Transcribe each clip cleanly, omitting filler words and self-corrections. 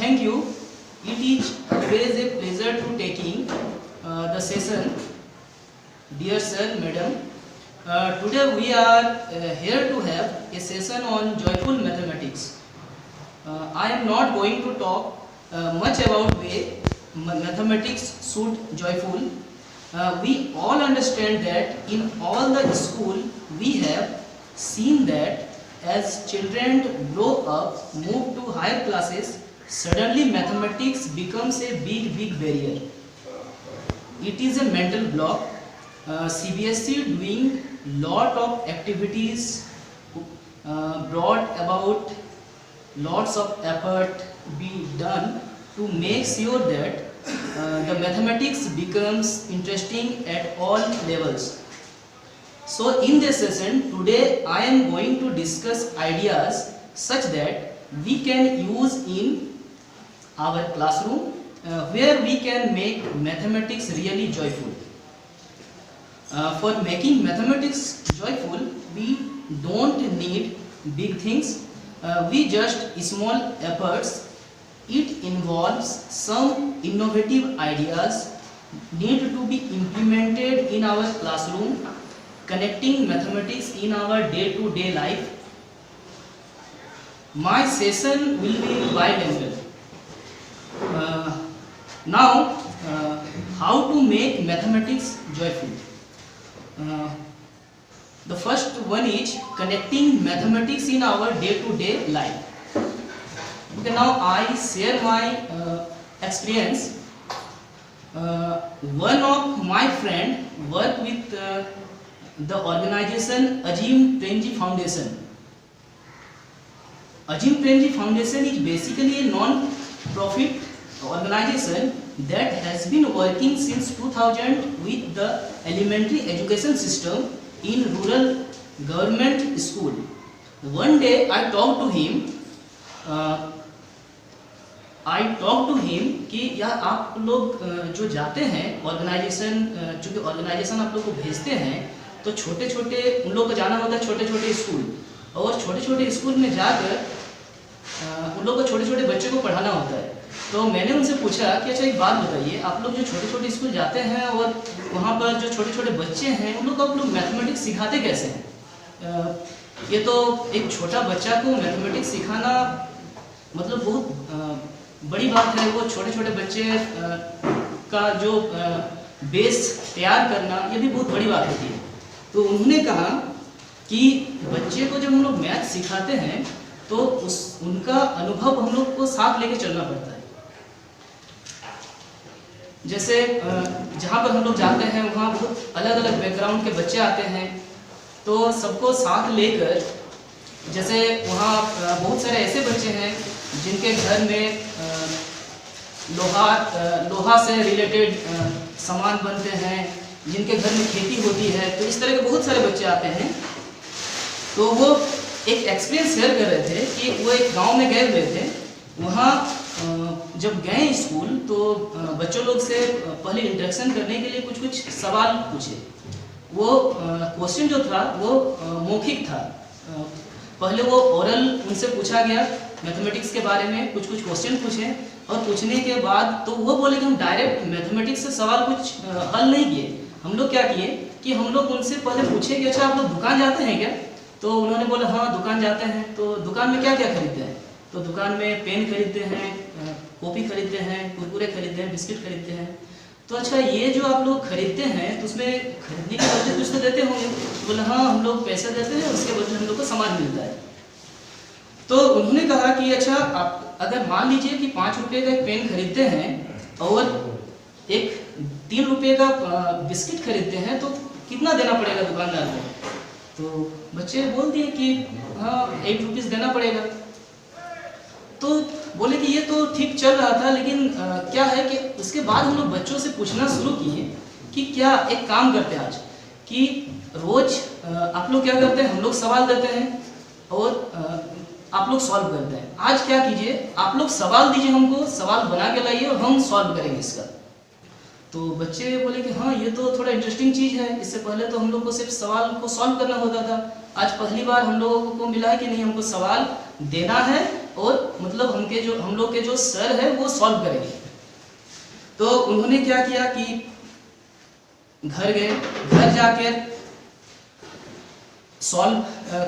thank you. It is always a pleasure to taking the session. Dear sir, madam, today we are here to have a session on joyful mathematics. I am not going to talk much about way mathematics should joyful. We all understand that in all the school we have seen that as children grow up, move to higher classes, suddenly mathematics becomes a big barrier. It is a mental block. CBSE doing lot of activities brought about lots of effort be done to make sure that the mathematics becomes interesting at all levels. So in this session today I am going to discuss ideas such that we can use in our classroom where we can make mathematics really joyful. For making mathematics joyful, we don't need big things. We just small efforts. It involves some innovative ideas need to be implemented in our classroom, connecting mathematics in our day-to-day life. My session will be bilingual. Now, how to make mathematics joyful? The first one is connecting mathematics in our day-to-day life. Okay, now I share my experience. One of my friend work with the organization Azim Premji Foundation. Azim Premji Foundation is basically a non-profit organization that has been working since 2000 with the elementary education system in rural government school. One day I talked to him कि यार आप लोग जो जाते हैं organisation, चूँकि organisation आप लोग को भेजते हैं तो छोटे छोटे उन लोग को जाना होता है छोटे छोटे स्कूल, और छोटे छोटे स्कूल में जाकर उन लोग को छोटे छोटे बच्चों को पढ़ाना होता है. तो मैंने उनसे पूछा कि अच्छा एक बात बताइए, आप लोग जो छोटे छोटे स्कूल जाते हैं और वहाँ पर जो छोटे छोटे बच्चे हैं उन लोग को आप लोग मैथमेटिक्स सिखाते कैसे हैं? ये तो एक छोटा बच्चा को मैथमेटिक्स सिखाना मतलब बहुत बड़ी बात है. वो छोटे छोटे बच्चे का जो बेस तैयार करना ये भी बहुत बड़ी बात होती है. तो उन्होंने कहा कि बच्चे को जब हम लोग मैथ सिखाते हैं तो उनका अनुभव हम लोग को साथ लेके चलना पड़ता है. जैसे जहाँ पर हम लोग जाते हैं वहाँ बहुत अलग अलग बैकग्राउंड के बच्चे आते हैं, तो सबको साथ लेकर, जैसे वहाँ बहुत सारे ऐसे बच्चे हैं जिनके घर में लोहा से रिलेटेड सामान बनते हैं, जिनके घर में खेती होती है, तो इस तरह के बहुत सारे बच्चे आते हैं. तो वो एक एक्सपीरियंस शेयर कर रहे थे कि वो एक गांव में गए हुए थे. वहाँ जब गए स्कूल तो बच्चों लोग से पहले इंटरेक्शन करने के लिए कुछ सवाल पूछे. वो क्वेश्चन जो था वो मौखिक था. पहले वो ओरल उनसे पूछा गया मैथमेटिक्स के बारे में, कुछ क्वेश्चन पूछे, और पूछने के बाद तो वो बोले कि हम डायरेक्ट मैथमेटिक्स से सवाल कुछ हल नहीं किए. हम लोग क्या किए कि हम लोग उनसे पहले पूछे कि अच्छा आप लोग दुकान जाते हैं क्या? तो उन्होंने बोला हाँ दुकान जाते हैं. तो दुकान में क्या क्या खरीदते हैं? तो दुकान में पेन खरीदते हैं, कॉपी खरीदते हैं, कुरकुरे खरीदते हैं, बिस्किट खरीदते हैं. तो अच्छा ये जो आप लोग खरीदते हैं तो उसमें खरीदने के बदले कुछ तो देते होंगे? बोले हाँ हम लोग पैसे देते हैं, उसके बदले हम लोग को सामान मिलता है. तो उन्होंने कहा कि अच्छा आप अगर मान लीजिए कि 5 रुपये का एक पेन खरीदते हैं और एक 3 रुपये का बिस्किट खरीदते हैं तो कितना देना पड़ेगा दुकानदार को? तो बच्चे बोल दिए कि हाँ 8 रुपीज़ देना पड़ेगा. तो बोले कि ये तो ठीक चल रहा था, लेकिन क्या है कि उसके बाद हम लोग बच्चों से पूछना शुरू किए कि क्या एक काम करते हैं आज कि रोज आप लोग क्या करते हैं, हम लोग सवाल देते हैं और आप लोग सॉल्व करते हैं. आज क्या कीजिए, आप लोग सवाल दीजिए, हमको सवाल बना के लाइए और हम सॉल्व करेंगे इसका. तो बच्चे बोले कि हाँ ये तो थोड़ा इंटरेस्टिंग चीज़ है. इससे पहले तो हम लोग को सिर्फ सवाल को सॉल्व करना होता था, आज पहली बार हम लोगों को मिला है कि नहीं हमको सवाल देना है और मतलब हम लोग के जो सर है वो सॉल्व करेंगे। तो उन्होंने क्या किया कि घर गए, घर जाकर सॉल्व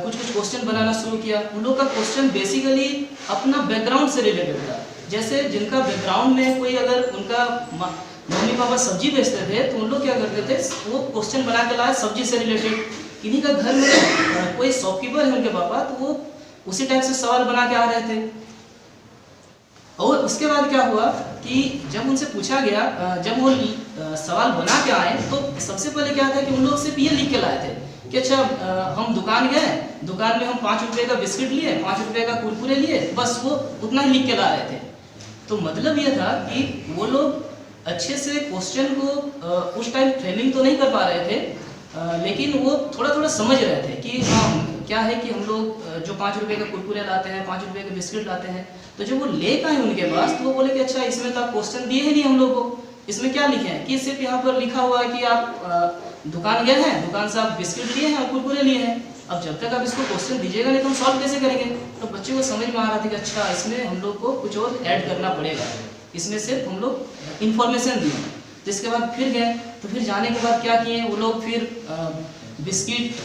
कुछ क्वेश्चन बनाना शुरू किया। उन लोग का क्वेश्चन बेसिकली अपना बैकग्राउंड से रिलेटेड था। जैसे जिनका बैकग्राउंड में कोई अगर उनका मम्मी पापा सब्जी बेचते थे तो उन लोग क्या करते थे, वो क्वेश्चन बना के लाए सब्जी से रिलेटेड। किन्हीं का घर में कोई शॉपकीपर है उनके पापा, तो वो उसी टाइप से सवाल बना के आ रहे थे। और उसके बाद क्या हुआ कि जब उनसे पूछा गया, जब वो सवाल बना के आए तो सबसे पहले क्या था कि उन लोग सिर्फ ये लिख के लाए थे कि अच्छा हम दुकान गए, दुकान में हम 5 रुपए का बिस्किट लिए, 5 रुपए का कुरकुरे लिए, बस वो उतना ही लिख के ला रहे थे। तो मतलब ये था कि वो लोग अच्छे से क्वेश्चन को उस टाइम फ्रेमिंग तो नहीं कर पा रहे थे, लेकिन वो थोड़ा थोड़ा समझ रहे थे कि हाँ क्या है कि हम लोग जो 5 रुपए का कुरकुरे लाते हैं, 5 रुपए के बिस्किट लाते हैं, तो जब वो लेकर आए उनके पास तो वो बोले कि अच्छा इसमें तो आप क्वेश्चन दिए ही नहीं हम लोग को, इसमें क्या लिखे हैं कि सिर्फ यहाँ पर लिखा हुआ है कि आप दुकान गए हैं, दुकान से आप बिस्किट लिए हैं और कुरकुरे लिए हैं। अब जब तक आप इसको क्वेश्चन दीजिएगा नहीं तो हम सॉल्व कैसे करेंगे। तो बच्चे को समझ में आ रहा था कि अच्छा इसमें हम लोग को कुछ और ऐड करना पड़ेगा, इसमें सिर्फ हम लोग इन्फॉर्मेशन दिए। तो इसके बाद फिर गए, तो फिर जाने के बाद क्या किए वो लोग, फिर बिस्किट,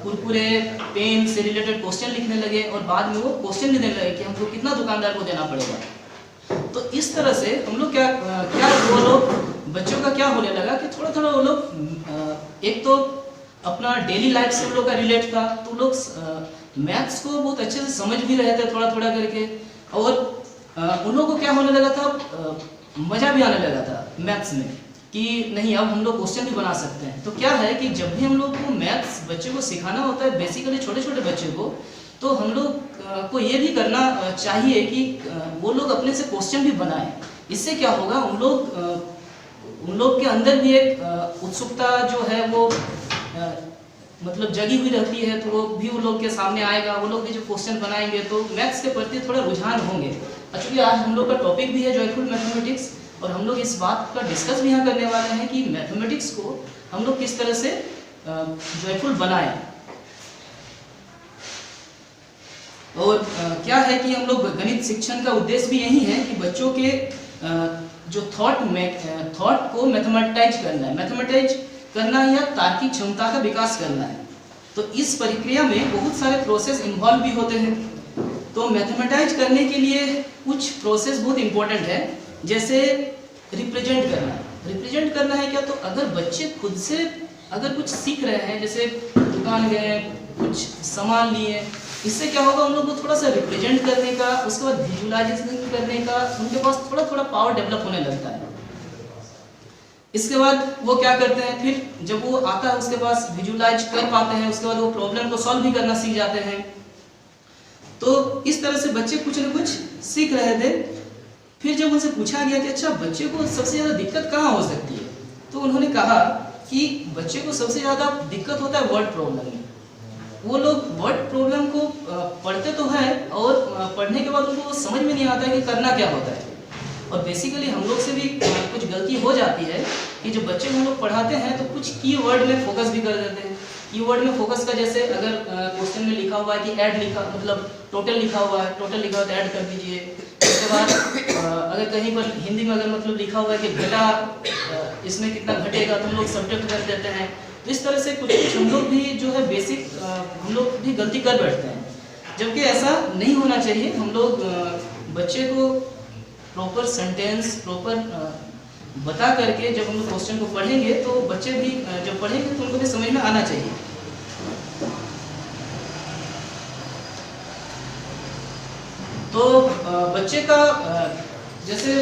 कुरकुरे, पेन से रिलेटेड क्वेश्चन लिखने लगे और बाद में वो क्वेश्चन लिखने लगे कि हमको कितना दुकानदार को देना पड़ेगा। तो इस तरह से हम लोग क्या वो लोग बच्चों का क्या होने लगा कि थोड़ा थोड़ा वो लोग एक तो अपना डेली लाइफ से उन लोग का रिलेट था, तो लोग मैथ्स को बहुत अच्छे से समझ भी रहे थे थोड़ा थोड़ा करके, और उन लोगों को क्या होने लगा था, मजा भी आने लगा था मैथ्स में कि नहीं अब हम लोग क्वेश्चन भी बना सकते हैं। तो क्या है कि जब भी हम लोग को मैथ्स बच्चे को सिखाना होता है, बेसिकली छोटे छोटे बच्चे को, तो हम लोग को ये भी करना चाहिए कि वो लोग अपने से क्वेश्चन भी बनाएं। इससे क्या होगा, उन लोग के अंदर भी एक उत्सुकता जो है वो मतलब जगी हुई रहती है, तो वो भी उन लोग के सामने आएगा, वो लोग भी जो क्वेश्चन बनाएंगे तो मैथ्स के प्रति थोड़ा रुझान होंगे। एक्चुअली आज हम लोग का टॉपिक भी है जॉयफुल मैथमेटिक्स, और हम लोग इस बात का डिस्कस भी यहाँ करने वाले हैं कि मैथमेटिक्स को हम लोग किस तरह से जॉयफुल बनाएं। और क्या है कि हम लोग गणित शिक्षण का उद्देश्य भी यही है कि बच्चों के जो थॉट को मैथमेटाइज करना है, मैथमेटाइज करना है या तार्किक क्षमता का विकास करना है। तो इस प्रक्रिया में बहुत सारे प्रोसेस इन्वॉल्व भी होते हैं। तो मैथमेटाइज करने के लिए कुछ प्रोसेस बहुत इंपॉर्टेंट है, जैसे रिप्रेजेंट करना। रिप्रेजेंट करना है क्या, तो अगर बच्चे खुद से अगर कुछ सीख रहे हैं, जैसे दुकान गए, कुछ सामान लिए, इससे क्या होगा उन लोग को थोड़ा सा रिप्रेजेंट करने का, उसके बाद विजुअलाइजेशन करने का उनके पास थोड़ा थोड़ा पावर डेवलप होने लगता है। इसके बाद वो क्या करते हैं, फिर जब वो आता है उसके पास विजुअलाइज कर पाते हैं, उसके बाद वो प्रॉब्लम को सॉल्व भी करना सीख जाते हैं। तो इस तरह से बच्चे कुछ न कुछ सीख रहे थे। फिर जब उनसे पूछा गया कि अच्छा बच्चे को सबसे ज़्यादा दिक्कत कहाँ हो सकती है, तो उन्होंने कहा कि बच्चे को सबसे ज़्यादा दिक्कत होता है वर्ड प्रॉब्लम में। वो लोग वर्ड प्रॉब्लम को पढ़ते तो हैं और पढ़ने के बाद उनको समझ में नहीं आता है कि करना क्या होता है। और बेसिकली हम लोग से भी कुछ गलती हो जाती है कि जब बच्चे को हम लोग पढ़ाते हैं तो कुछ की वर्ड में फोकस भी कर देते हैं। की वर्ड में फोकस का, जैसे अगर क्वेश्चन में लिखा हुआ है कि ऐड लिखा, मतलब टोटल लिखा हुआ है, टोटल लिखा हुआ है तो ऐड कर दीजिए। उसके बाद अगर कहीं पर हिंदी में अगर मतलब लिखा हुआ है कि घटा, इसमें कितना घटेगा, तो हम लोग सब्ट्रैक्ट कर देते हैं। तो इस तरह से कुछ हम लोग भी जो है बेसिक हम लोग भी गलती कर बैठते हैं, जबकि ऐसा नहीं होना चाहिए। हम लोग बच्चे को प्रॉपर सेंटेंस प्रॉपर बता करके जब हम लोग क्वेश्चन को पढ़ेंगे तो बच्चे भी जब पढ़ेंगे तो उनको भी समझ में आना चाहिए। तो बच्चे का जैसे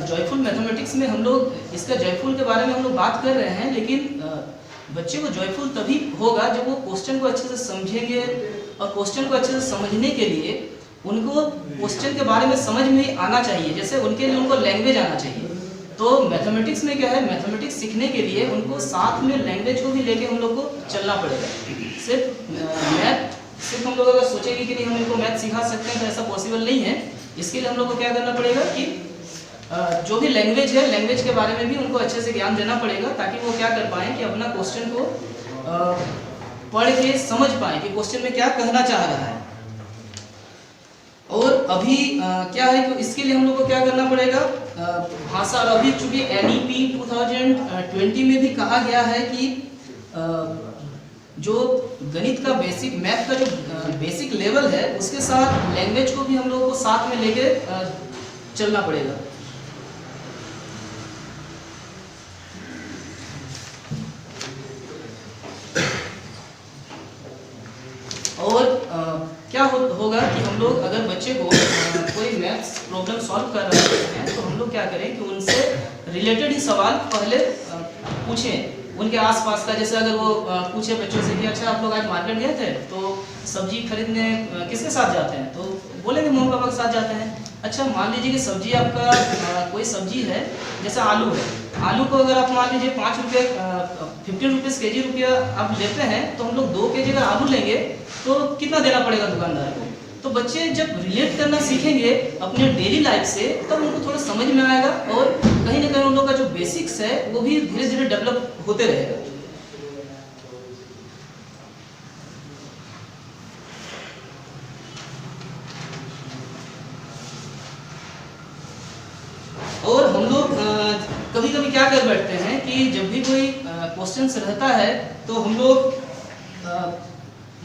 जॉयफुल मैथमेटिक्स में हम लोग इसका जॉयफुल के बारे में हम लोग बात कर रहे हैं, लेकिन बच्चे को जॉयफुल तभी होगा जब वो क्वेश्चन को अच्छे से समझेंगे। और क्वेश्चन को अच्छे से समझने के लिए उनको क्वेश्चन के बारे में समझ में आना चाहिए, जैसे उनके लिए उनको लैंग्वेज आना चाहिए। तो मैथमेटिक्स में क्या है, मैथमेटिक्स सीखने के लिए उनको साथ में लैंग्वेज को भी लेके हम लोग को चलना पड़ेगा। सिर्फ हम लोग अगर सोचेंगे कि नहीं हम इनको मैथ सिखा सकते हैं तो ऐसा पॉसिबल नहीं है। इसके लिए हम लोग को क्या करना पड़ेगा कि जो भी लैंग्वेज है, लैंग्वेज के बारे में भी उनको अच्छे से ज्ञान देना पड़ेगा, ताकि वो क्या कर पाएँ कि अपना क्वेश्चन को पढ़ के समझ पाएँ कि क्वेश्चन में क्या कहना चाह रहा है। और अभी क्या है कि इसके लिए हम लोग को क्या करना पड़ेगा, भाषा। और अभी चूंकि NEP 2020 में भी कहा गया है कि जो गणित का बेसिक, मैथ का जो बेसिक लेवल है उसके साथ लैंग्वेज को भी हम लोग को साथ में लेके चलना पड़ेगा। और क्या होगा कि हम लोग अगर बच्चे को कोई मैथ्स प्रॉब्लम सॉल्व कर रहे हैं तो हम लोग क्या करें कि उनसे रिलेटेड ही सवाल पहले पूछें, उनके आसपास का। जैसे अगर वो पूछे बच्चों से कि अच्छा आप लोग आज मार्केट गए थे तो सब्जी खरीदने किसके साथ जाते हैं, तो बोलेंगे मम्मी पापा के साथ जाते हैं। अच्छा मान लीजिए कि सब्जी आपका कोई सब्जी है, जैसे आलू है, आलू को अगर आप मान लीजिए 5 रुपये 15 रुपीज़ केजी रुपया आप लेते हैं, तो हम लोग 2 केजी अगर आलू लेंगे तो कितना देना पड़ेगा दुकानदार को। तो बच्चे जब रिलेट करना सीखेंगे अपने डेली लाइफ से, तब उनको थोड़ा समझ में आएगा और कहीं ना कहीं उन लोगों का जो बेसिक्स है वो भी धीरे धीरे डेवलप होते रहेगा। और हम लोग कभी कभी क्या कर बैठते हैं कि जब भी कोई क्वेश्चन रहता है तो हम लोग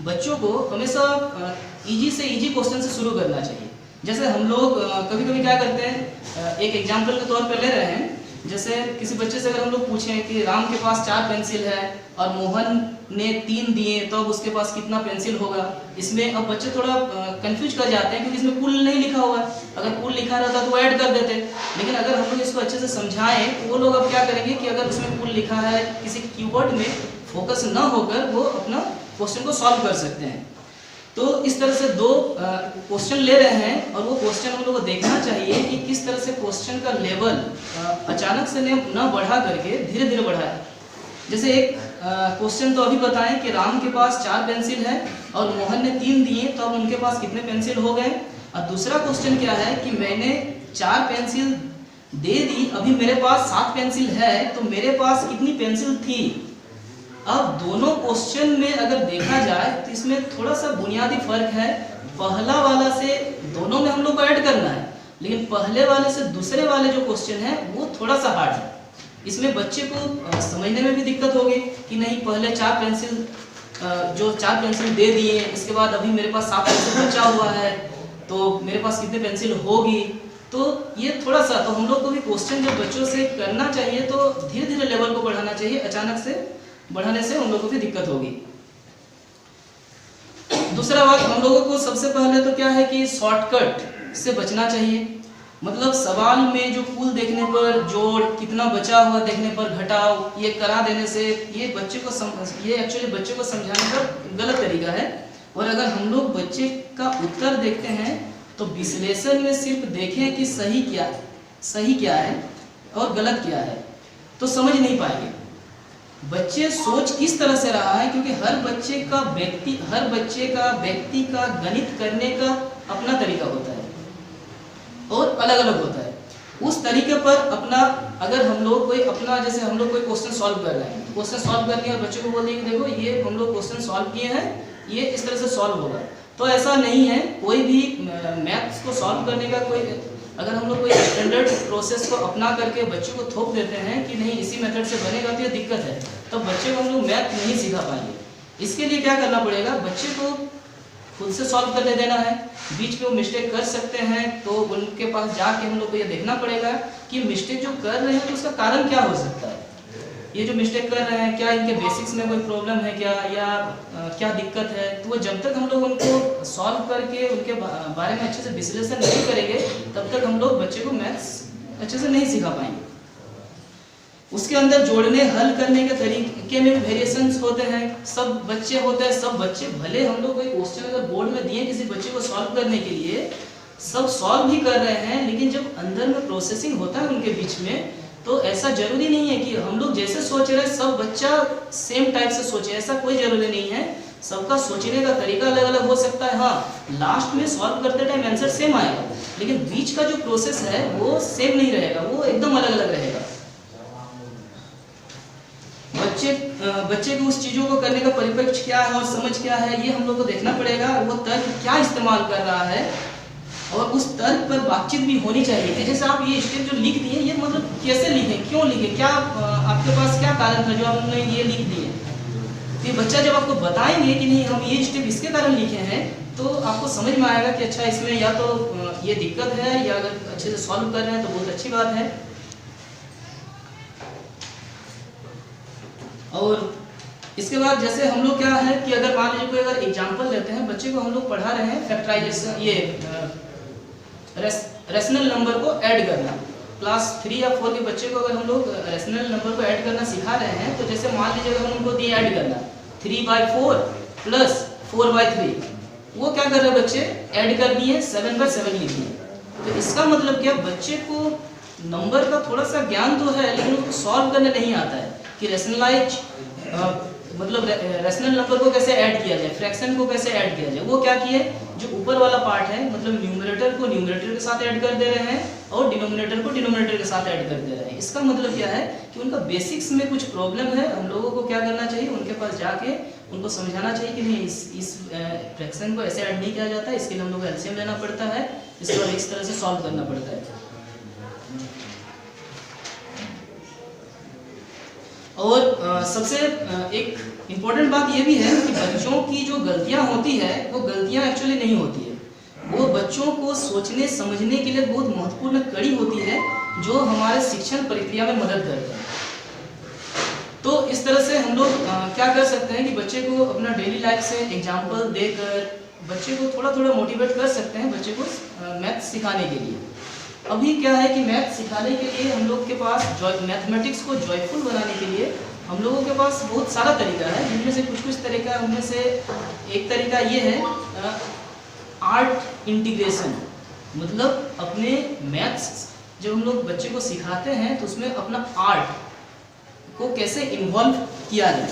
बच्चों को हमेशा इजी से इजी क्वेश्चन से शुरू करना चाहिए। जैसे हम लोग कभी कभी क्या करते हैं, एक एग्जांपल के तौर पर ले रहे हैं, जैसे किसी बच्चे से अगर हम लोग पूछें कि राम के पास 4 पेंसिल है और मोहन ने 3 दिए तो अब उसके पास कितना पेंसिल होगा। इसमें अब बच्चे थोड़ा कंफ्यूज कर जाते हैं क्योंकि इसमें कुल नहीं लिखा हुआ है। अगर कुल लिखा रहता तो वो ऐड कर देते, लेकिन अगर हम लोग इसको अच्छे से समझाएं तो वो लोग अब क्या करेंगे कि अगर उसमें कुल लिखा है, किसी कीवर्ड में फोकस न होकर वो अपना क्वेश्चन को सॉल्व कर सकते हैं। तो इस तरह से 2 क्वेश्चन ले रहे हैं और वो क्वेश्चन हम लोग को देखना चाहिए कि किस तरह से क्वेश्चन का लेवल अचानक से न बढ़ा करके धीरे धीरे बढ़ाए। जैसे एक क्वेश्चन तो अभी बताएं कि राम के पास 4 पेंसिल है और मोहन ने 3 दिए तो अब उनके पास कितने पेंसिल हो गए। और दूसरा क्वेश्चन क्या है कि मैंने 4 पेंसिल दे दी, अभी मेरे पास 7 पेंसिल है, तो मेरे पास कितनी पेंसिल थी। अब दोनों क्वेश्चन में अगर देखा जाए तो इसमें थोड़ा सा बुनियादी फर्क है। पहला वाला से दोनों में हम लोग को ऐड करना है, लेकिन पहले वाले से दूसरे वाले जो क्वेश्चन है वो थोड़ा सा हार्ड है। इसमें बच्चे को समझने में भी दिक्कत होगी कि नहीं, पहले 4 पेंसिल जो 4 पेंसिल दे दिए, इसके बाद अभी मेरे पास 7 पेंसिल बचा हुआ है, तो मेरे पास कितने पेंसिल होगी। तो ये थोड़ा सा, तो हम लोग को भी क्वेश्चन जब बच्चों से करना चाहिए तो धीरे धीरे लेवल को बढ़ाना चाहिए। अचानक से बढ़ाने से उन लोगों को भी दिक्कत होगी। दूसरा बात, हम लोगों को सबसे पहले तो क्या है कि शॉर्टकट से बचना चाहिए। मतलब सवाल में जो कुल देखने पर जोड़, कितना बचा हुआ देखने पर घटाव, ये करा देने से ये एक्चुअली बच्चे को समझाने का गलत तरीका है। और अगर हम लोग बच्चे का उत्तर देखते हैं तो विश्लेषण में सिर्फ देखें कि सही क्या है और गलत क्या है, तो समझ नहीं पाएंगे बच्चे सोच किस तरह से रहा है। क्योंकि हर बच्चे का व्यक्ति का गणित करने का अपना तरीका होता है और अलग अलग होता है। उस तरीके पर अपना, अगर हम लोग कोई अपना, जैसे हम लोग कोई क्वेश्चन सॉल्व कर रहे हैं, क्वेश्चन सॉल्व करके और बच्चे को बोल देंगे देखो ये हम लोग क्वेश्चन सॉल्व किए हैं, ये इस तरह से सॉल्व होगा, तो ऐसा नहीं है। कोई भी मैथ्स को सॉल्व करने का अगर हम लोग कोई स्टैंडर्ड प्रोसेस को अपना करके बच्चे को थोप देते हैं कि नहीं इसी मेथड से बनेगा, तो ये दिक्कत है। तो बच्चे को हम लोग मैथ नहीं सिखा पाएंगे। इसके लिए क्या करना पड़ेगा, बच्चे को खुद से सॉल्व करने देना है। बीच में वो मिस्टेक कर सकते हैं तो उनके पास जाके हम लोग को ये देखना पड़ेगा कि मिस्टेक जो कर रहे हैं तो उसका कारण क्या हो सकता है। ये जो मिस्टेक कर रहे हैं, क्या इनके बेसिक्स में कोई प्रॉब्लम है क्या, या क्या दिक्कत है। तो वो जब तक हम लोग उनको सॉल्व करके उनके बारे में अच्छे से विश्लेषण नहीं करेंगे, तब तक हम लोग बच्चे को मैथ्स अच्छे से नहीं सिखा पाएंगे। उसके अंदर जोड़ने हल करने के तरीके में वेरिएशंस होते हैं। सब बच्चे होते हैं, सब बच्चे भले हम लोग कोई क्वेश्चन अगर बोर्ड में दिए किसी बच्चे को सॉल्व करने के लिए, सब सॉल्व भी कर रहे हैं, लेकिन जब अंदर में प्रोसेसिंग होता है उनके बीच में, तो ऐसा जरूरी नहीं है कि हम लोग जैसे सोच रहे हैं सब बच्चा सेम टाइप से सोचे, ऐसा कोई जरूरी नहीं है। सबका सोचने का तरीका अलग अलग हो सकता है। हाँ, लास्ट में सॉल्व करते टाइम आंसर सेम आएगा, लेकिन बीच का जो प्रोसेस है वो सेम नहीं रहेगा, वो एकदम अलग अलग रहेगा। बच्चे को उस चीजों को करने का परिप्रेक्ष्य क्या है और समझ क्या है, ये हम लोग को देखना पड़ेगा। वो तर्क क्या इस्तेमाल कर रहा है और उस तर्क पर बातचीत भी होनी चाहिए कि जैसे आप ये स्टेप जो लिख दिए ये मतलब कैसे लिखे, क्यों लिखे, क्या आपके पास क्या कारण था जो आपने ये लिख दिए। तो ये बच्चा जब आपको बताएंगे कि नहीं हम ये स्टेप इसके कारण लिखे हैं, तो आपको समझ में आएगा कि अच्छा इसमें या तो ये दिक्कत है, या अगर अच्छे से सॉल्व कर रहे हैं तो बहुत अच्छी बात है। और इसके बाद जैसे हम लोग क्या है कि अगर मान लीजिए कोई अगर एग्जांपल लेते हैं, बच्चे को हम लोग पढ़ा रहे हैं फैक्टराइजेशन, ये रेशनल नंबर को ऐड करना। क्लास 3 या 4 के बच्चे को अगर हम लोग रेशनल नंबर को ऐड करना सिखा रहे हैं, तो जैसे मान लीजिए अगर हम उनको दिए ऐड करना 3/4 प्लस 4/3, वो क्या कर रहे हैं बच्चे, ऐड कर दिए 7/7 लिख दिए। तो इसका मतलब क्या, बच्चे को नंबर का थोड़ा सा ज्ञान तो है लेकिन उसको सॉल्व करने नहीं आता है कि रेशनलाइज मतलब रेशनल नंबर को कैसे ऐड किया जाए, फ्रैक्शन को कैसे ऐड किया जाए। वो क्या किए, जो ऊपर वाला पार्ट है मतलब न्यूमरेटर को न्यूमरेटर के साथ ऐड कर दे रहे हैं और डिनोमिनेटर को डिनोमिनेटर के साथ ऐड कर दे रहे हैं। इसका मतलब क्या है कि उनका बेसिक्स में कुछ प्रॉब्लम है। हम लोगों को क्या करना चाहिए, उनके पास जाके उनको समझाना चाहिए कि नहीं इस फ्रैक्शन को ऐसे ऐड नहीं किया जाता, इसके लिए हम लोग को एलसीएम लेना पड़ता है, इसको इस तरह से सॉल्व करना पड़ता है। और सबसे एक इम्पोर्टेंट बात ये भी है कि बच्चों की जो गलतियां होती है वो गलतियां एक्चुअली नहीं होती है, वो बच्चों को सोचने समझने के लिए बहुत महत्वपूर्ण कड़ी होती है जो हमारे शिक्षण प्रक्रिया में मदद करता है। तो इस तरह से हम लोग क्या कर सकते हैं कि बच्चे को अपना डेली लाइफ से एग्जाम्पल देकर बच्चे को थोड़ा थोड़ा मोटिवेट कर सकते हैं बच्चे को मैथ सिखाने के लिए। अभी क्या है कि मैथ सिखाने के लिए हम लोग के पास मैथमेटिक्स को जॉयफुल बनाने के लिए हम लोगों के पास बहुत सारा तरीका है, जिनमें से कुछ तरीका, उनमें से एक तरीका ये है आर्ट इंटीग्रेशन। मतलब अपने मैथ्स जब हम लोग बच्चे को सिखाते हैं तो उसमें अपना आर्ट को कैसे इन्वॉल्व किया जाए।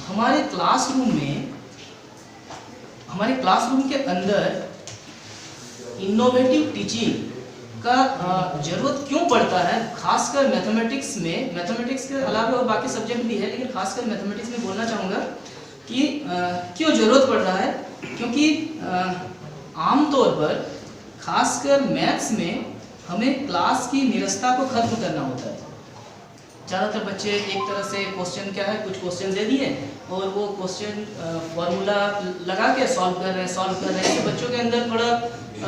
हमारे क्लासरूम के अंदर इनोवेटिव टीचिंग का जरूरत क्यों पड़ता है, खासकर मैथमेटिक्स में। मैथमेटिक्स के अलावा और बाकी सब्जेक्ट भी है, लेकिन खासकर मैथमेटिक्स में बोलना चाहूँगा कि क्यों ज़रूरत पड़ रहा है। क्योंकि आमतौर पर खासकर मैथ्स में हमें क्लास की निरस्ता को खत्म करना होता है। ज़्यादातर बच्चे एक तरह से क्वेश्चन क्या है, कुछ क्वेश्चन दे दिए और वो क्वेश्चन फॉर्मूला लगा के सॉल्व कर रहे हैं। तो बच्चों के अंदर थोड़ा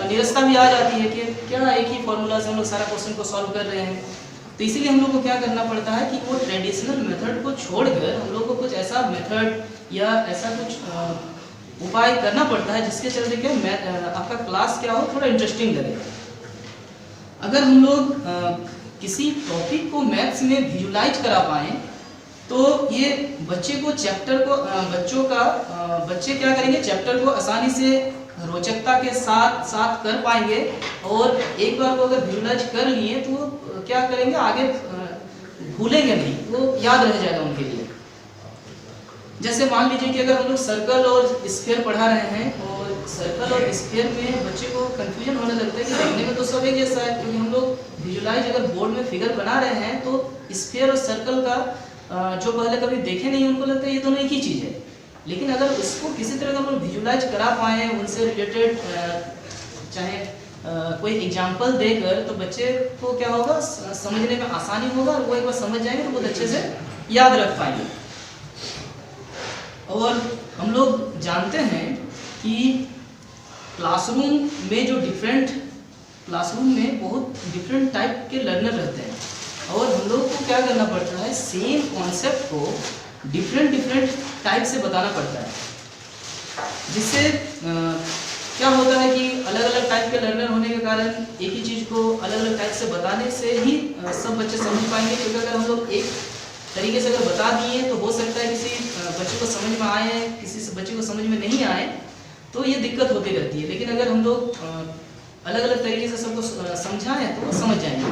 निरस्ता भी आ जाती है कि क्या एक ही फॉर्मूला से हम लोग सारा क्वेश्चन को सॉल्व कर रहे हैं। तो इसीलिए हम लोग को क्या करना पड़ता है कि वो ट्रेडिशनल मेथड को छोड़कर हम लोग को कुछ ऐसा मेथड या ऐसा कुछ उपाय करना पड़ता है जिसके चलते क्या आपका क्लास क्या हो, थोड़ा इंटरेस्टिंग लगे। अगर हम लोग किसी टॉपिक को मैथ्स में विजुलाइज करा पाएँ तो ये बच्चे को बच्चे क्या करेंगे, चैप्टर को आसानी से रोचकता के साथ कर पाएंगे। और एक बार वो अगर विजुलाइज कर लिए तो वो क्या करेंगे, आगे भूलेंगे नहीं, वो याद रह जाएगा उनके लिए। जैसे मान लीजिए कि अगर हम लोग सर्कल और स्फीयर पढ़ा रहे हैं और सर्कल और स्फीयर में बच्चे को कंफ्यूजन होने लगता है कि देखने में तो सब एक जैसा है, क्योंकि हम लोग विजुलाइज अगर बोर्ड में फिगर बना रहे हैं तो स्फीयर और सर्कल का जो पहले कभी देखे नहीं उनको लगता है ये दोनों एक ही चीज़ है। लेकिन अगर उसको किसी तरह का हम लोग विजुलाइज करा पाएँ, उनसे रिलेटेड चाहे कोई एग्जाम्पल देकर, तो बच्चे को क्या होगा, समझने में आसानी होगा और वो एक बार समझ जाएंगे तो बहुत अच्छे से याद रख पाएंगे। और हम लोग जानते हैं कि क्लासरूम में बहुत डिफरेंट टाइप के लर्नर रहते हैं और हम लोग को क्या करना पड़ता है, सेम कॉन्सेप्ट को डिफरेंट टाइप से बताना पड़ता है। जिससे क्या होता है कि अलग अलग टाइप के लर्नर होने के कारण एक ही चीज़ को अलग अलग टाइप से बताने से ही सब बच्चे समझ पाएंगे। क्योंकि अगर हम लोग एक तरीके से अगर बता दिए तो हो सकता है किसी बच्चे को समझ में आए, किसी बच्चे को समझ में नहीं आए, तो ये दिक्कत होती रहती है। लेकिन अगर हम लोग अलग अलग तरीके से सबको समझाएं तो वो समझ जाएंगे।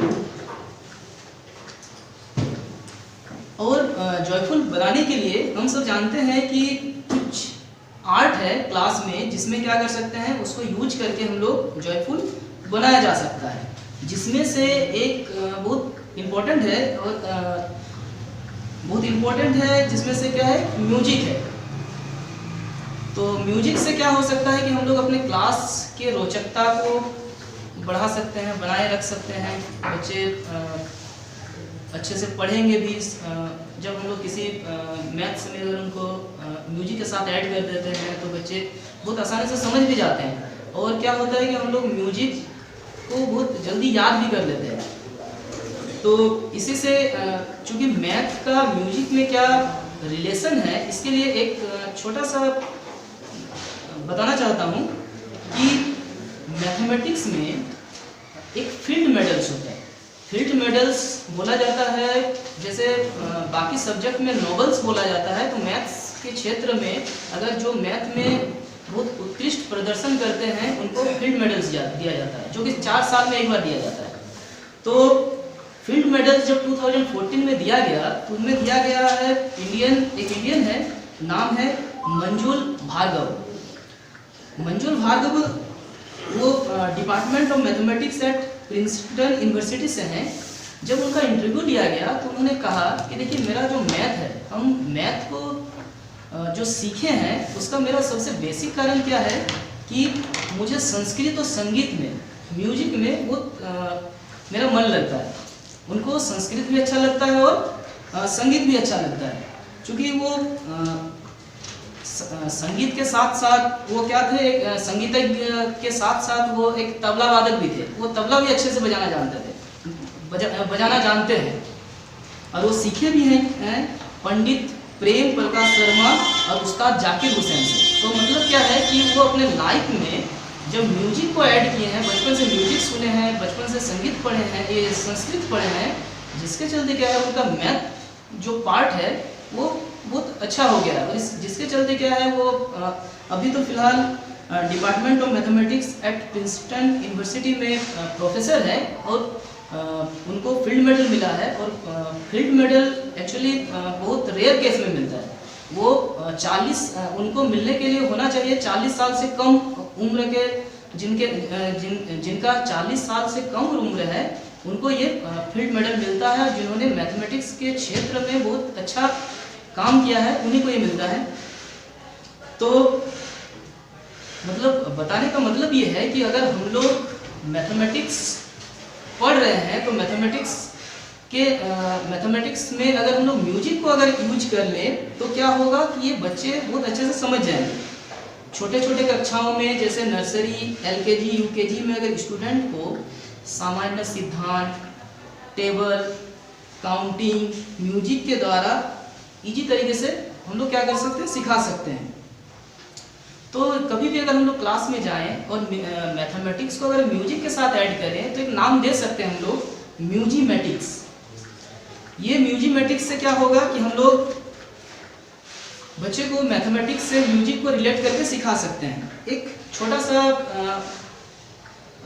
और जॉयफुल बनाने के लिए हम सब जानते हैं कि कुछ आर्ट है क्लास में जिसमें क्या कर सकते हैं, उसको यूज करके हम लोग जॉयफुल बनाया जा सकता है। जिसमें से एक बहुत इम्पोर्टेंट है जिसमें से क्या है, म्यूजिक है। तो म्यूजिक से क्या हो सकता है कि हम लोग अपने क्लास के रोचकता को बढ़ा सकते हैं, बनाए रख सकते हैं। बच्चे अच्छे से पढ़ेंगे भी। जब हम लोग किसी मैथ्स में अगर उनको म्यूजिक के साथ ऐड कर देते हैं तो बच्चे बहुत आसानी से समझ भी जाते हैं। और क्या होता है कि हम लोग म्यूजिक को बहुत जल्दी याद भी कर लेते हैं। तो इसी से चूँकि मैथ का म्यूजिक में क्या रिलेशन है, इसके लिए एक छोटा सा बताना चाहता हूँ कि मैथमेटिक्स में एक फील्ड मेडल्स होता है। फील्ड मेडल्स बोला जाता है, जैसे बाकी सब्जेक्ट में नोबल्स बोला जाता है, तो मैथ्स के क्षेत्र में अगर जो मैथ में बहुत उत्कृष्ट प्रदर्शन करते हैं उनको फील्ड मेडल्स दिया जाता है, जो कि 4 साल में एक बार दिया जाता है। तो फील्ड मेडल्स जब 2014 में दिया गया तो उनमें दिया गया है एक इंडियन है, नाम है मंजुल भार्गव। मंजुल भार्गव वो department of mathematics eight Princeton university से हैं। जब उनका इंटरव्यू लिया गया तो उन्होंने कहा कि देखिए, मेरा जो मैथ है, हम मैथ को जो सीखे हैं उसका मेरा सबसे बेसिक कारण क्या है कि मुझे संस्कृत और संगीत में, म्यूजिक में वो मेरा मन लगता है। उनको संस्कृत भी अच्छा लगता है और संगीत भी अच्छा लगता है। क्योंकि वो संगीत के साथ साथ वो क्या थे, एक संगीतज्ञ के साथ साथ वो एक तबला वादक भी थे। वो तबला भी अच्छे से बजाना जानते हैं और वो सीखे भी हैं पंडित प्रेम प्रकाश शर्मा और उस्ताद जाकिर हुसैन से। तो मतलब क्या है कि वो अपने लाइफ में जब म्यूजिक को ऐड किए हैं, बचपन से म्यूजिक सुने हैं, बचपन से संगीत पढ़े हैं, ये संस्कृत पढ़े हैं, जिसके चलते क्या है उनका मैथ जो पार्ट है वो बहुत अच्छा हो गया है। और जिसके चलते क्या है वो अभी तो फिलहाल department of mathematics eight Princeton university में प्रोफेसर है और उनको फील्ड मेडल मिला है। और फील्ड मेडल एक्चुअली बहुत रेयर केस में मिलता है। वो 40 उनको मिलने के लिए होना चाहिए 40 साल से कम उम्र के, जिनका 40 साल से कम उम्र है उनको ये फील्ड मेडल मिलता है। जिन्होंने मैथमेटिक्स के क्षेत्र में बहुत अच्छा काम किया है उन्हीं को ये मिलता है। तो मतलब बताने का मतलब ये है कि अगर हम लोग मैथमेटिक्स पढ़ रहे हैं तो मैथमेटिक्स में अगर हम लोग म्यूजिक को अगर यूज कर लें तो क्या होगा कि ये बच्चे बहुत अच्छे से समझ जाएंगे। छोटे छोटे कक्षाओं में जैसे नर्सरी, LKG, UKG में अगर स्टूडेंट को सामान्य सिद्धांत, टेबल, काउंटिंग म्यूजिक के द्वारा इजी तरीके से हम लोग क्या कर सकते हैं, सिखा सकते हैं। तो कभी भी अगर हम लोग क्लास में जाएं और मैथमेटिक्स को अगर म्यूजिक के साथ ऐड करें तो एक नाम दे सकते हैं हम लोग, म्यूजिमेटिक्स। ये म्यूजिमेटिक्स से क्या होगा कि हम लोग बच्चे को मैथमेटिक्स से म्यूजिक को रिलेट करके सिखा सकते हैं। एक छोटा सा